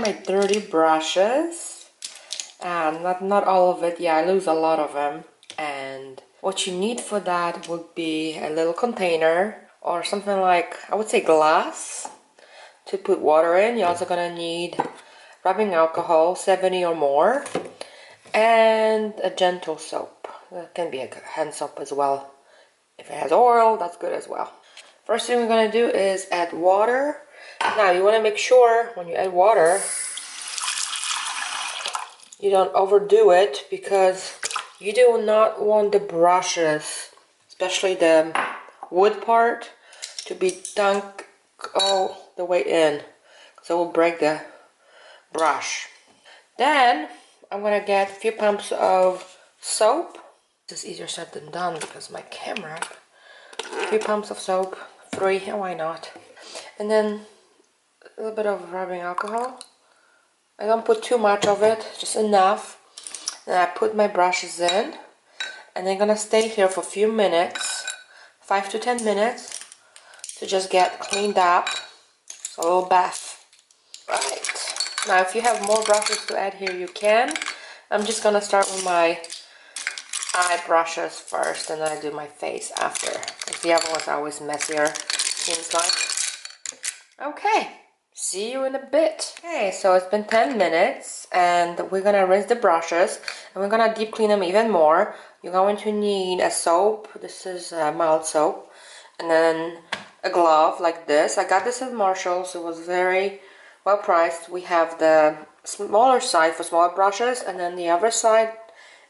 my dirty brushes. Not all of it. Yeah, I lose a lot of them. And what you need for that would be a little container or something like, I would say glass, to put water in. You're also gonna need rubbing alcohol, 70 or more, and a gentle soap. That can be a hand soap as well. If it has oil, that's good as well. First thing we're gonna do is add water. Now you wanna make sure when you add water, you don't overdo it, because you do not want the brushes, especially the wood part, to be dunked all the way in, so it will break the brush. Then I'm gonna get a few pumps of soap. This is easier said than done because my camera. A few pumps of soap, 3, why not? And then a little bit of rubbing alcohol. I don't put too much of it, just enough. Then I put my brushes in, and they're gonna stay here for a few minutes, 5 to 10 minutes, to just get cleaned up. So a little bath. Right. Now if you have more brushes to add here, you can. I'm just gonna start with my eye brushes first, and then I do my face after, because the other ones are always messier, seems like. Okay. See you in a bit. Okay, so it's been 10 minutes and we're gonna rinse the brushes and we're gonna deep clean them even more. You're going to need a soap. This is mild soap, and then a glove like this. I got this at Marshall's. It was very well priced. We have the smaller side for smaller brushes, and then the other side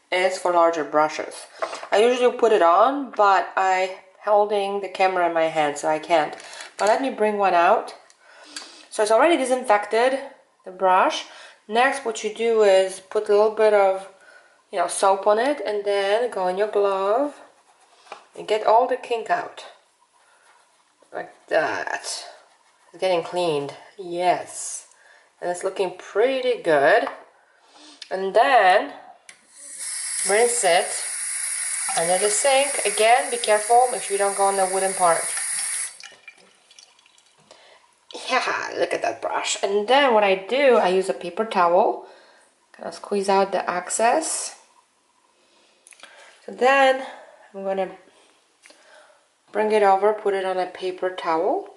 is for larger brushes. I usually put it on, but I'm holding the camera in my hand, so I can't. But let me bring one out. So it's already disinfected, the brush. Next, what you do is put a little bit of, soap on it, and then go in your glove and get all the kink out. Like that. It's getting cleaned. Yes. And it's looking pretty good. And then rinse it under the sink. Again, be careful, make sure you don't go on the wooden part. Yeah, look at that brush. And then what I do, I use a paper towel, kind of squeeze out the excess. So then I'm gonna bring it over, put it on a paper towel,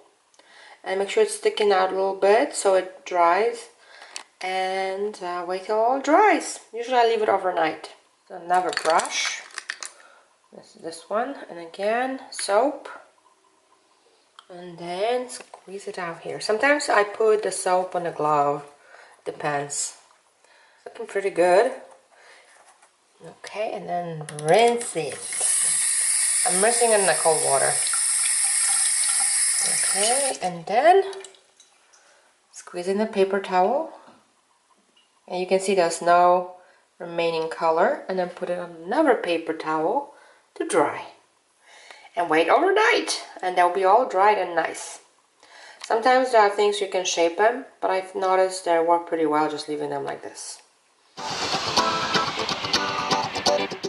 and make sure it's sticking out a little bit so it dries. And wait till it all dries. Usually I leave it overnight. So another brush. This is this one, and again soap. And then squeeze it out here. Sometimes I put the soap on the glove. Depends. Looking pretty good. Okay, and then rinse it. I'm rinsing it in the cold water. Okay, and then squeeze in the paper towel. And you can see there's no remaining color. And then put it on another paper towel to dry. And wait overnight, and they'll be all dried and nice. Sometimes there are things you can shape them, but I've noticed they work pretty well just leaving them like this.